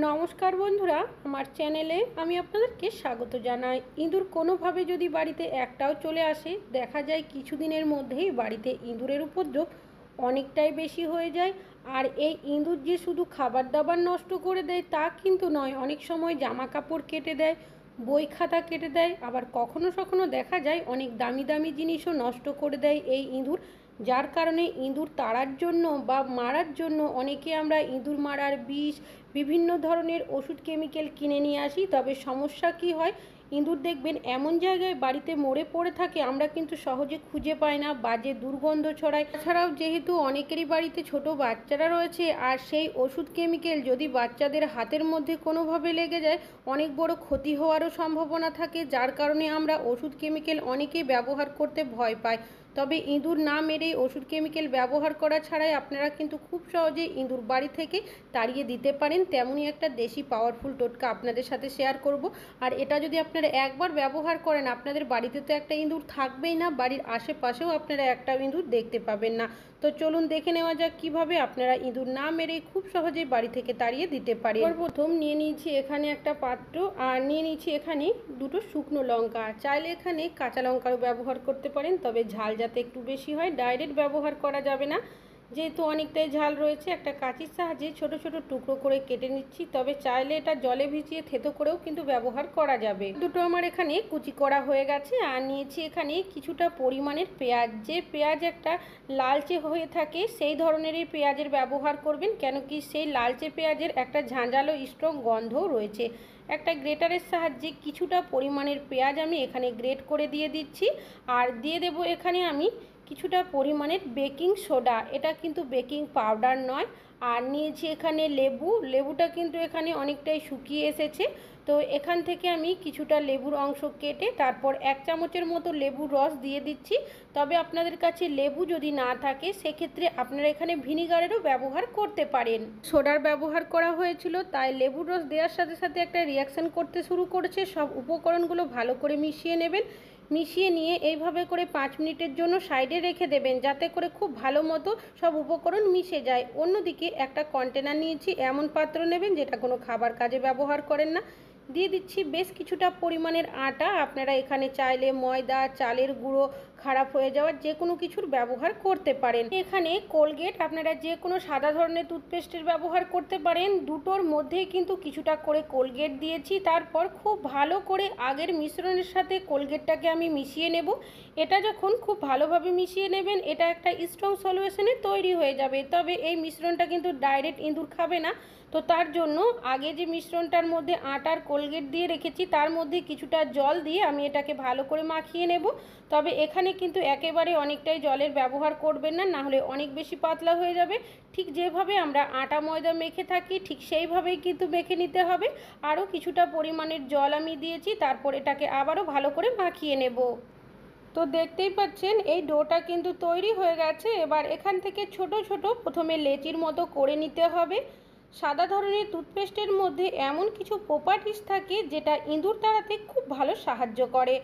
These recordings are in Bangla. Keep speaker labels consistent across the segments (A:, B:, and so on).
A: নমস্কার বন্ধুরা, আমার চ্যানেলে আমি আপনাদেরকে স্বাগত জানাই। ইঁদুর কোনোভাবে যদি বাড়িতে একটাও চলে আসে, দেখা যায় কিছুদিনের মধ্যেই বাড়িতে ইঁদুরের উপদ্রব অনেকটাই বেশি হয়ে যায়। আর এই ইঁদুর যে শুধু খাবার দাবার নষ্ট করে দেয় তা কিন্তু নয়, অনেক সময় জামা কাপড় কেটে দেয়, বই খাতা কেটে দেয়, আবার কখনো কখনো দেখা যায় অনেক দামি দামি জিনিসও নষ্ট করে দেয় এই ইঁদুর। যার কারণে ইঁদুর তাড়ার জন্য বা মারার জন্য অনেকে আমরা ইঁদুর মারার বিষ, বিভিন্ন ধরনের ওষুধ কেমিক্যাল কিনে নিয়ে আসি। তবে সমস্যা কি হয়, ইঁদুর দেখবেন এমন জায়গায় বাড়িতে মরে পড়ে থাকে, আমরা কিন্তু সহজে খুঁজে পাই না, বাজে দুর্গন্ধ ছড়ায়। তাছাড়াও যেহেতু অনেকেরই বাড়িতে ছোট বাচ্চারা রয়েছে, আর সেই ওষুধ কেমিক্যাল যদি বাচ্চাদের হাতের মধ্যে কোনোভাবে লেগে যায়, অনেক বড় ক্ষতি হওয়ারও সম্ভাবনা থাকে। যার কারণে আমরা ওষুধ কেমিক্যাল অনেকেই ব্যবহার করতে ভয় পাই। তবে ইঁদুর না মেরেই ওষুধ কেমিক্যাল ব্যবহার করা ছাড়াই আপনারা কিন্তু খুব সহজেই ইঁদুর বাড়ি থেকে তাড়িয়ে দিতে পারেন। তেমনই একটা দেশি পাওয়ারফুল টোটকা আপনাদের সাথে শেয়ার করব। আর এটা যদি আপনারা একবার ব্যবহার করেন, আপনাদের বাড়িতে তো একটা ইঁদুর থাকবেই না, বাড়ির আশেপাশেও আপনারা একটা ইঁদুর দেখতে পাবেন না। তো চলুন দেখে নেওয়া যাক কিভাবে আপনারা ইঁদুর না মেরেই খুব সহজেই বাড়ি থেকে তাড়িয়ে দিতে পারেন। প্রথম নিয়ে নিয়েছি এখানে একটা পাত্র, আর নিয়ে নিয়েছি এখানে দুটো শুকনো লঙ্কা। চাইলে এখানে কাঁচা লঙ্কাও ব্যবহার করতে পারেন, তবে ঝাল যাতে একটু বেশি হয়, ডাইরেক্ট ব্যবহার করা যাবে না, যেহেতু অনেকটাই ঝাল রয়েছে। একটা কাঁচির সাহায্যে ছোট ছোট টুকরো করে কেটে নিচ্ছি, তবে চাইলে এটা জলে ভিজিয়ে থেতো করেও কিন্তু ব্যবহার করা যাবে। দুটো আমার এখানে কুচি করা হয়ে গেছে। আর নিয়েছি এখানে কিছুটা পরিমাণের পেঁয়াজ। যে পেঁয়াজ একটা লালচে হয়ে থাকে সেই ধরনেরই পেঁয়াজের ব্যবহার করবেন, কেন কি সেই লালচে পেঁয়াজের একটা ঝাঁঝালো স্ট্রং গন্ধও রয়েছে। একটা গ্রেটারের সাহায্যে কিছুটা পরিমাণের পেঁয়াজ আমি এখানে গ্রেট করে দিয়ে দিচ্ছি। আর দিয়ে দেব এখানে আমি কিছুটা পরিমাণের বেকিং সোডা, এটা কিন্তু বেকিং পাউডার নয়। আর নিয়েছি এখানে লেবু। লেবুটা কিন্তু এখানে অনেকটাই শুকিয়ে এসেছে, তো এখান থেকে আমি কিছুটা লেবুর অংশ কেটে তারপর 1 চামচের মতো লেবুর রস দিয়ে দিচ্ছি। তবে আপনাদের কাছে লেবু যদি না থাকে, সেক্ষেত্রে আপনারা এখানে ভিনিগারেরও ব্যবহার করতে পারেন। সোডার ব্যবহার করা হয়েছিল, তাই লেবুর রস দেওয়ার সাথে সাথে একটা রিয়াকশান করতে শুরু করেছে। সব উপকরণগুলো ভালো করে মিশিয়ে নেবেন। মিশিয়ে নিয়ে এইভাবে করে 5 মিনিটের জন্য সাইডে রেখে দেবেন, যাতে করে খুব ভালো মতো সব উপকরণ মিশে যায়। অন্যদিকে একটা কন্টেনার নিয়েছি, এমন পাত্র নেবেন যেটা কোনো খাবার কাজে ব্যবহার করেন না। দিয়ে দিচ্ছি বেশ কিছুটা পরিমাণের আটা। আপনারা এখানে চাইলে ময়দা, চালের গুঁড়ো, খারাপ হয়ে যাওয়ার যে কোনো কিছুর ব্যবহার করতে পারেন। এখানে কোলগেট, আপনারা যে কোনো সাদা ধরনের টুথপেস্টের ব্যবহার করতে পারেন। দুটোর মধ্যেই কিন্তু কিছুটা করে কোলগেট দিয়েছি। তারপর খুব ভালো করে আগের মিশ্রণের সাথে কোলগেটটাকে আমি মিশিয়ে নেব। এটা যখন খুব ভালোভাবে মিশিয়ে নেবেন, এটা একটা স্ট্রং সলিউশনে তৈরি হয়ে যাবে। তবে এই মিশ্রণটা কিন্তু ডাইরেক্ট ইঁদুর খাবে না, তো তার জন্য আগে যে মিশ্রণটার মধ্যে আটার কোলগেট দিয়ে রেখেছি, তার মধ্যে কিছুটা জল দিয়ে আমি এটাকে ভালো করে মাখিয়ে নেব। তবে এখানে কিন্তু একেবারে অনেকটাই জলের ব্যবহার করবেন না, না হলে অনেক বেশি পাতলা হয়ে যাবে। ঠিক যেভাবে আমরা আটা ময়দা মেখে থাকি, ঠিক সেইভাবেই কিন্তু মেখে নিতে হবে। আরও কিছুটা পরিমাণের জল আমি দিয়েছি, তারপর এটাকে আবারও ভালো করে মাখিয়ে নেব। তো দেখতেই পাচ্ছেন এই ডোটা কিন্তু তৈরি হয়ে গেছে। এবার এখান থেকে ছোট ছোট প্রথমে লেচির মতো করে নিতে হবে। সাদা ধরনের টুথপেস্টের মধ্যে এমন কিছু প্রপার্টিস থাকে যেটা ইঁদুর তাড়াতে খুব ভালো সাহায্য করে।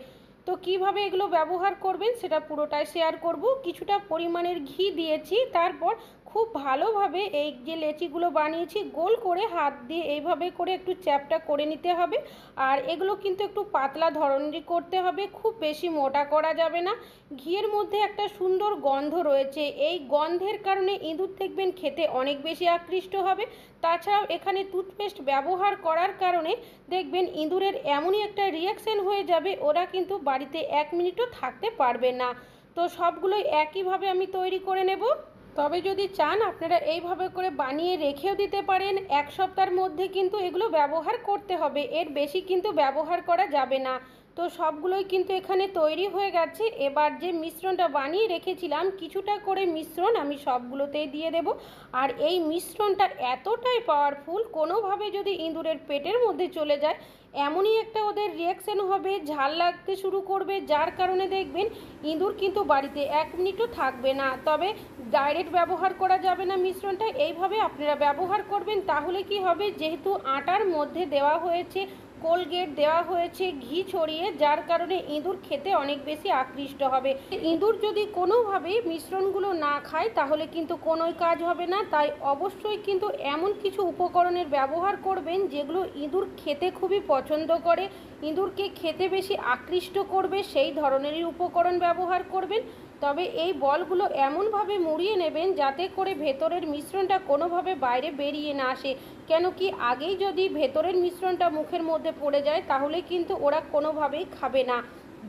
A: তো কিভাবে এগুলো ব্যবহার করবেন সেটা পুরোটাই শেয়ার করব। কিছুটা পরিমাণের ঘি দিয়েছি, তারপর খুব ভালোভাবে এই যে লেচিগুলো বানিয়েছি গোল করে হাত দিয়ে এইভাবে করে একটু চ্যাপটা করে নিতে হবে। আর এগুলো কিন্তু একটু পাতলা ধরনেরই করতে হবে, খুব বেশি মোটা করা যাবে না। ঘিয়ের মধ্যে একটা সুন্দর গন্ধ রয়েছে, এই গন্ধের কারণে ইঁদুর দেখবেন খেতে অনেক বেশি আকৃষ্ট হবে। তাছাড়াও এখানে টুথপেস্ট ব্যবহার করার কারণে দেখবেন ইঁদুরের এমনই একটা রিয়াকশান হয়ে যাবে, ওরা কিন্তু বাড়িতে 1 মিনিটও থাকতে পারবে না। তো সবগুলোই একইভাবে আমি তৈরি করে নেব। তবে যদি চান আপনারা এইভাবে করে বানিয়ে রেখেও দিতে পারেন। 1 সপ্তাহের মধ্যে কিন্তু এগুলো ব্যবহার করতে হবে, এর বেশি কিন্তু ব্যবহার করা যাবে না। তো সবগুলোই কিন্তু এখানে তৈরি হয়ে গেছে। এবার যে মিশ্রণটা বানিয়ে রেখেছিলাম, কিছুটা করে মিশ্রণ আমি সবগুলোতেই দিয়ে দেব। আর এই মিশ্রণটা এতটাই পাওয়ারফুল, কোনোভাবে যদি ইঁদুরের পেটের মধ্যে চলে যায়, এমনই একটা ওদের রিয়াকশান হবে, ঝাল লাগতে শুরু করবে, যার কারণে দেখবেন ইঁদুর কিন্তু বাড়িতে 1 মিনিটও থাকবে না। তবে ডাইরেক্ট ব্যবহার করা যাবে না মিশ্রণটা, এইভাবে আপনারা ব্যবহার করবেন। তাহলে কি হবে, যেহেতু আটার মধ্যে দেওয়া হয়েছে কোলগেট দেওয়া হয়েছে ঘি ছড়িয়ে, যার কারণে ইঁদুর খেতে অনেক বেশি আকৃষ্ট হবে। ইঁদুর যদি কোনোভাবেই মিশ্রণগুলো না খায় তাহলে কিন্তু কোনোই কাজ হবে না। তাই অবশ্যই কিন্তু এমন কিছু উপকরণের ব্যবহার করবেন যেগুলো ইঁদুর খেতে খুবই পছন্দ করে, ইঁদুরকে খেতে বেশি আকৃষ্ট করবে সেই ধরনেরই উপকরণ ব্যবহার করবেন। তবে এই বলগুলো এমনভাবে মুড়িয়ে নেবেন যাতে করে ভেতরের মিশ্রণটা কোনোভাবে বাইরে বেরিয়ে না আসে, কেন কি আগেই যদি ভেতরের মিশ্রণটা মুখের মধ্যে পড়ে যায় তাহলে কিন্তু ওরা কোনোভাবেই খাবে না।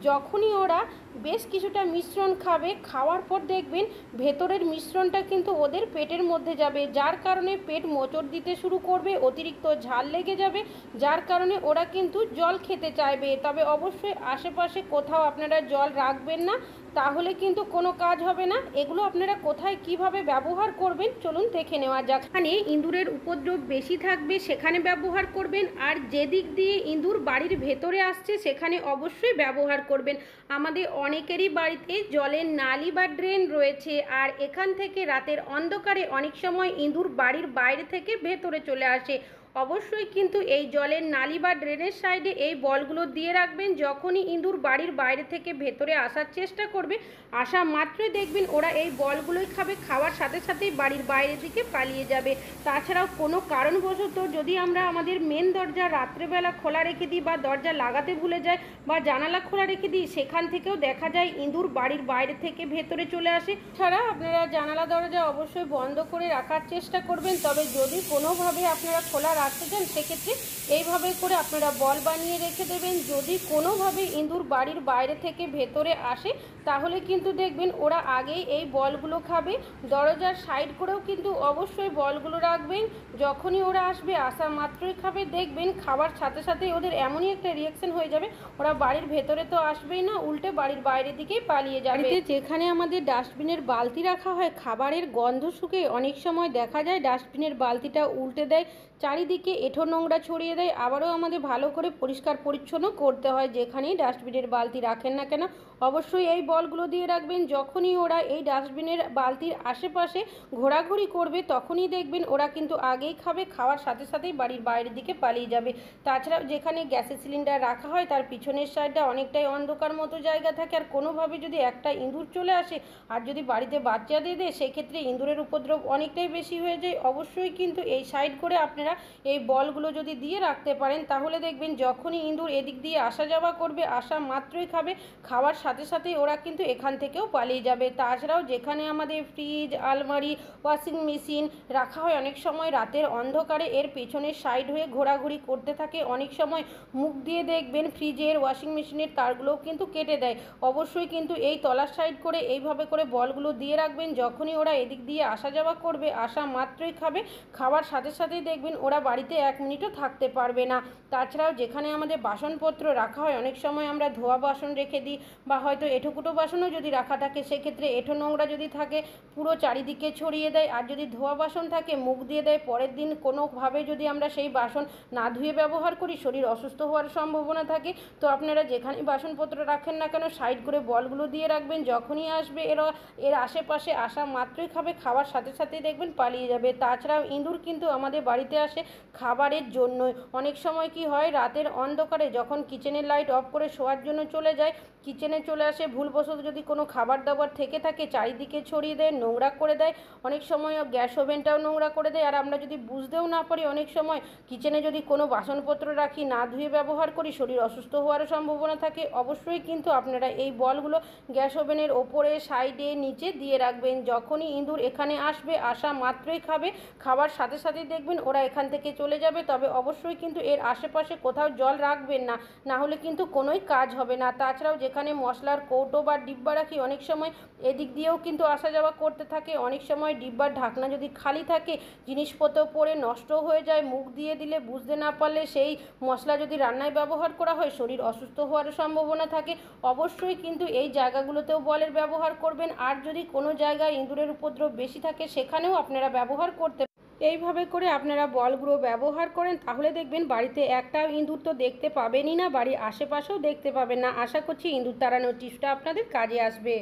A: যখনই ওরা বেশ কিছুটা মিশ্রণ খাবে, খাওয়ার পর দেখবেন ভেতরের মিশ্রণটা কিন্তু ওদের পেটের মধ্যে যাবে, যার কারণে পেট মোচড় দিতে শুরু করবে, অতিরিক্ত ঝাল লেগে যাবে, যার কারণে ওরা কিন্তু জল খেতে চাইবে। তবে অবশ্যই আশেপাশে কোথাও আপনারা জল রাখবেন না, তাহলে কিন্তু কোনো কাজ হবে না। এগুলো আপনারা কোথায় কিভাবে ব্যবহার করবেন চলুন দেখে নেওয়া যাক। এখানে ইঁদুরের উপদ্রব বেশি থাকবে সেখানে ব্যবহার করবেন, আর যেদিক দিয়ে ইঁদুর বাড়ির ভেতরে আসছে সেখানে অবশ্যই ব্যবহার করবেন। আমাদের অনেকেরই বাড়িতে জলের নালি বা ড্রেন রয়েছে, আর এখান থেকে রাতের অন্ধকারে অনেক সময় ইঁদুর বাড়ির বাইরে থেকে ভেতরে চলে আসে। অবশ্যই কিন্তু এই জলের নালি বা ড্রেনের সাইডে এই বলগুলো দিয়ে রাখবেন। যখনই ইঁদুর বাড়ির বাইরে থেকে ভেতরে আসার চেষ্টা করবে, আসা মাত্রই দেখবেন ওরা এই বলগুলোই খাবে, খাওয়ার সাথে সাথেই বাড়ির বাইরের দিকে পালিয়ে যাবে। তাছাড়াও কোনো কারণবশত যদি আমরা আমাদের মেন দরজা রাত্রেবেলা খোলা রেখে দিই বা দরজা লাগাতে ভুলে যাই বা জানালা খোলা রেখে দিই, সেখান থেকেও দেখা যায় ইঁদুর বাড়ির বাইরে থেকে ভেতরে চলে আসে। ছাড়া আপনারা জানালা দরজা অবশ্যই বন্ধ করে রাখার চেষ্টা করবেন। তবে যদি কোনোভাবে আপনারা খোলা রাখতে চান সেক্ষেত্রে এইভাবে করে আপনারা বল বানিয়ে রেখে দেবেন। যদি কোনোভাবে ইঁদুর বাড়ির বাইরে থেকে ভেতরে আসে তাহলে কিন্তু দেখবেন ওরা আগেই এই বলগুলো খাবে। দরজার সাইড করেও কিন্তু অবশ্যই বলগুলো রাখবেন, যখনই ওরা আসবে আসা মাত্রই খাবে। দেখবেন খাবার সাথে সাথে ওদের এমনই একটা রিয়াকশন হয়ে যাবে, ওরা বাড়ির ভেতরে তো আসবেই না, উল্টে বাড়ির বাইরের দিকেই পালিয়ে যাবে। যেখানে আমাদের ডাস্টবিনের বালতি রাখা হয়, খাবারের গন্ধ শুকে অনেক সময় দেখা যায় ডাস্টবিনের বালতিটা উল্টে দেয়, চারিদিকে এঁঠো নোংরা ছড়িয়ে দেয়। আবারও আমাদের ভালো করে পরিষ্কার পরিচ্ছন্ন করতে হয় যেখানেই ডাস্টবিনের বালতি রাখেন না কেন। অবশ্যই এই বলগুলো দিয়ে রাখবেন। যখনই ওরা এই ডাস্টবিনের বালতির আশেপাশে ঘোরাঘুরি করবে তখনই দেখবেন ওরা কিন্তু আগেই খাবে, খাওয়ার সাথে সাথেই বাড়ির বাইরের দিকে পালিয়ে যাবে। তাছাড়াও যেখানে গ্যাসের সিলিন্ডার রাখা হয় তার পিছনের সাইডটা অনেকটাই অন্ধকার মতো জায়গা থাকে, আর কোনোভাবে যদি একটা ইঁদুর চলে আসে আর যদি বাড়িতে বাচ্চা দিয়ে দেয় সেক্ষেত্রে ইঁদুরের উপদ্রব অনেকটাই বেশি হয়ে যায়। অবশ্যই কিন্তু এই সাইড করে আপনারা এই বলগুলো যদি দিয়ে রাখতে পারেন তাহলে দেখবেন যখনই ইঁদুর এদিক দিয়ে আসা যাওয়া করবে আসা মাত্রই খাবে, খাওয়ার সাথে সাথেই ওরা কিন্তু এখান থেকেও পালিয়ে যাবে। তাছাড়াও যেখানে আমাদের ফ্রিজ, আলমারি, ওয়াশিং মেশিন রাখা হয় অনেক সময় রাতের অন্ধকারে এর পেছনের সাইড হয়ে ঘোরাঘুরি করতে থাকে, অনেক সময় মুখ দিয়ে দেখবেন ফ্রিজের, ওয়াশিং মেশিনের তারগুলোও কিন্তু কেটে দেয়। অবশ্যই কিন্তু এই তলার সাইড করে এইভাবে করে বলগুলো দিয়ে রাখবেন। যখনই ওরা এদিক দিয়ে আসা যাওয়া করবে আসা মাত্রই খাবে, খাওয়ার সাথে সাথেই দেখবেন ওরা বাড়িতে 1 মিনিটও থাকতে পারবে না। তাছাড়াও যেখানে আমাদের বাসনপত্র রাখা হয় অনেক সময় আমরা ধোয়া বাসন রেখে দিই বা হয়তো এঁঠোকুটো বাসনও যদি রাখা থাকে সেক্ষেত্রে এঁঠো নোংরা যদি থাকে পুরো চারিদিকে ছড়িয়ে দেয়, আর যদি ধোয়া বাসন থাকে মুখ দিয়ে দেয়। পরের দিন কোনোভাবে যদি আমরা সেই বাসন না ধুয়ে ব্যবহার করি শরীর অসুস্থ হওয়ার সম্ভাবনা থাকে। তো আপনারা যেখানে বাসনপত্র রাখেন না কেন সাইড করে বলগুলো দিয়ে রাখবেন। যখনই আসবে এরা এর আশেপাশে আসা মাত্রই খাবে, খাওয়ার সাথে সাথেই দেখবেন পালিয়ে যাবে। তাছাড়াও ইঁদুর কিন্তু আমাদের বাড়িতে আসে খাবারের জন্যই। অনেক সময় কি হয় রাতের অন্ধকারে যখন কিচেনের লাইট অফ করে শোয়ার জন্য চলে যায়, কিচেনে চলে আসে ভুলবশত যদি কোনো খাবার দাবার থেকে থাকে চারিদিকে ছড়িয়ে দেয়, নোংরা করে দেয়। অনেক সময় গ্যাস ওভেনটাও নোংরা করে দেয়, আর আমরা যদি বুঝতেও না পারি অনেক সময় কিচেনে যদি কোনো বাসনপত্র রাখি না ধুয়ে ব্যবহার করি শরীর অসুস্থ হওয়ারও সম্ভাবনা থাকে। অবশ্যই কিন্তু আপনারা এই বলগুলো গ্যাস ওভেনের ওপরে, সাইডে, নিচে দিয়ে রাখবেন। যখনই ইঁদুর এখানে আসবে আসা মাত্রই খাবে, খাবার সাথে সাথেই দেখবেন ওরা এখান থেকে চলে যাবে। তবে অবশ্যই কিন্তু এর আশেপাশে কোথাও জল রাখবেন না, না হলে কিন্তু কোনোই কাজ হবে না। তাছাড়াও যেখানে মশলার কৌটো বা ডিব্বা রাখি অনেক সময় এদিক দিয়েও কিন্তু আসা যাওয়া করতে থাকে। অনেক সময় ডিব্বার ঢাকনা যদি খালি থাকে জিনিসপত্র পড়ে নষ্ট হয়ে যায়, মুখ দিয়ে দিলে বুঝতে না পারলে সেই মশলা যদি রান্নায় ব্যবহার করা হয় শরীর অসুস্থ হওয়ার সম্ভাবনা থাকে। অবশ্যই কিন্তু এই জায়গাগুলোতেও বলের ব্যবহার করবেন। আর যদি কোনো জায়গায় ইঁদুরের উপদ্রব বেশি থাকে সেখানেও আপনারা ব্যবহার করতে এইভাবে করে আপনারা বলগুলো ব্যবহার করেন তাহলে দেখবেন বাড়িতে একটাও ইঁদুর তো দেখতে পাবেনই না, বাড়ির আশেপাশেও দেখতে পাবেন না। আশা করছি ইঁদুর তাড়ানোর টিপসটা আপনাদের কাজে আসবে।